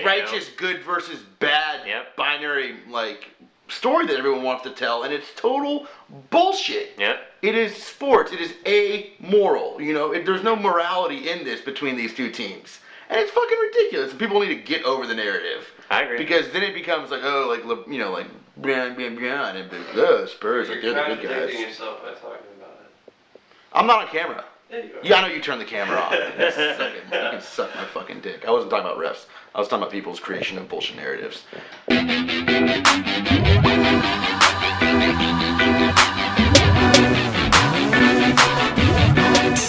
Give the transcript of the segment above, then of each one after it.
righteous good versus bad binary story that everyone wants to tell, and it's total bullshit. Yep. It is sports. It is amoral. There's no morality in this between these two teams, and it's fucking ridiculous. And people need to get over the narrative. I agree. Because then it becomes Spurs are they're the good guys. You're contradicting yourself by talking about it. I'm not on camera. Yeah, you are. Yeah, I know you turned the camera off. You can suck my fucking dick. I wasn't talking about refs. I was talking about people's creation of bullshit narratives.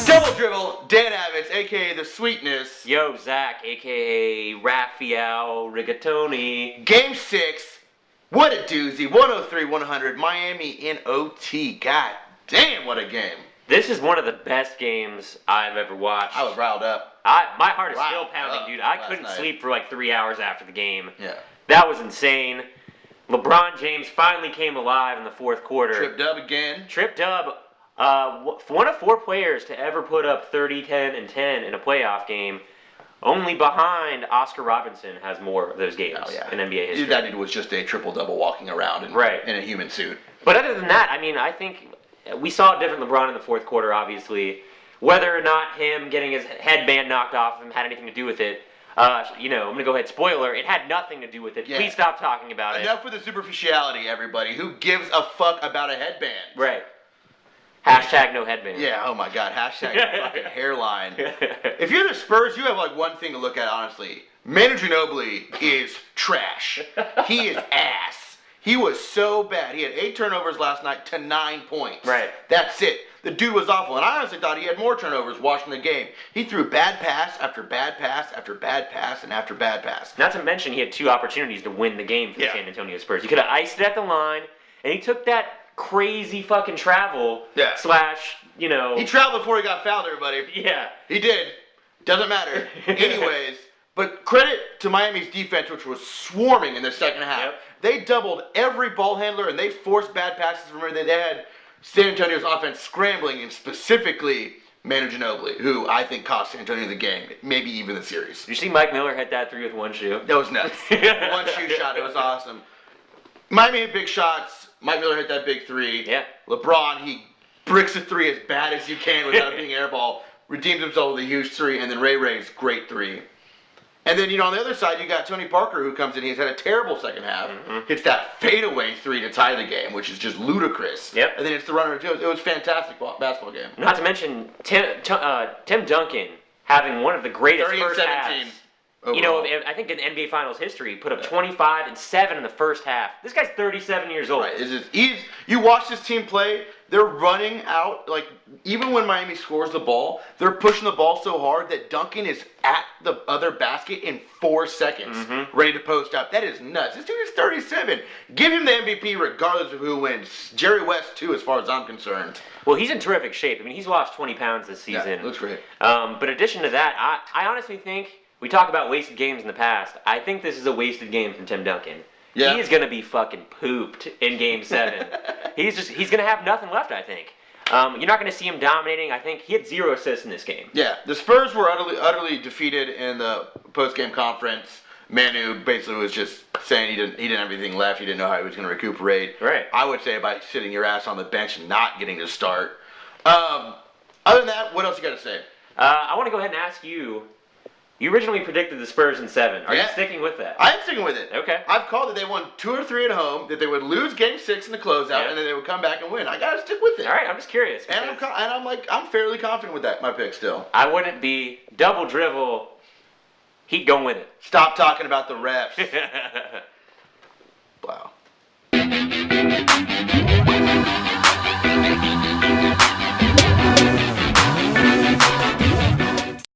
Double Drivel, Dan Avitz, a.k.a. The Sweetness. Yo, Zach, a.k.a. Raphael Rigatoni. Game 6. What a doozy. 103-100. Miami in OT. God damn, what a game. This is one of the best games I've ever watched. I was riled up. My heart is still pounding, dude. I couldn't sleep for 3 hours after the game. Yeah. That was insane. LeBron James finally came alive in the fourth quarter. Trip Dub again. Trip Dub, one of 4 players to ever put up 30, 10, and 10 in a playoff game. Only behind Oscar Robinson has more of those games in NBA history. That dude was just a triple-double walking around in a human suit. But other than that, I think we saw a different LeBron in the fourth quarter, obviously. Whether or not him getting his headband knocked off him had anything to do with it, I'm going to go ahead. Spoiler, it had nothing to do with it. Yeah. Please stop talking about it. Enough with the superficiality, everybody. Who gives a fuck about a headband? Right. Hashtag no headband. Yeah, oh my God. Hashtag fucking hairline. If you're the Spurs, you have one thing to look at, honestly. Manu Ginobili is trash. He is ass. He was so bad. He had 8 turnovers last night to 9 points. Right. That's it. The dude was awful. And I honestly thought he had more turnovers watching the game. He threw bad pass after bad pass after bad pass and after bad pass. Not to mention he had 2 opportunities to win the game for the San Antonio Spurs. He could have iced it at the line, and he took that crazy fucking travel / He traveled before he got fouled, everybody. Yeah. He did. Doesn't matter. Anyways, but credit to Miami's defense, which was swarming in the second half. Yep. They doubled every ball handler, and they forced bad passes from everything. They had San Antonio's offense scrambling, and specifically Manu Ginobili, who I think cost San Antonio the game, maybe even the series. Did you see Mike Miller hit that 3 with 1 shoe? That was nuts. 1 shoe shot. It was awesome. Miami hit big shots. Mike Miller hit that big 3. Yeah. LeBron, he bricks a 3 as bad as you can without it being airball. Redeems himself with a huge 3, and then Ray's great 3. And then, on the other side, you got Tony Parker, who comes in. He's had a terrible second half. Mm-hmm. Hits that fadeaway 3 to tie the game, which is just ludicrous. Yep. And then it's the runner. It was a fantastic basketball game. Not to mention Tim Duncan having one of the greatest first halves. Overall. I think in NBA Finals history, put up 25 and 7 in the first half. This guy's 37 years old. Right. You watch this team play, they're running out, even when Miami scores the ball, they're pushing the ball so hard that Duncan is at the other basket in 4 seconds, ready to post up. That is nuts. This dude is 37. Give him the MVP regardless of who wins. Jerry West, too, as far as I'm concerned. Well, he's in terrific shape. He's lost 20 pounds this season. Yeah, looks great. But in addition to that, I honestly think, we talk about wasted games in the past. I think this is a wasted game from Tim Duncan. Yeah. He's going to be fucking pooped in Game 7. He's going to have nothing left, I think. You're not going to see him dominating. I think he had 0 assists in this game. Yeah, the Spurs were utterly defeated in the post-game conference. Manu basically was just saying he didn't have anything left. He didn't know how he was going to recuperate. Right. I would say by sitting your ass on the bench and not getting to start. Other than that, what else you got to say? I want to go ahead and ask you. You originally predicted the Spurs in 7. Are you sticking with that? I am sticking with it. Okay. I've called that they won 2 or 3 at home, that they would lose Game 6 in the closeout, and then they would come back and win. I gotta stick with it. All right, I'm just curious. And I'm fairly confident with my pick still. I wouldn't be double drivel. He'd go with it. Stop talking about the refs. Wow.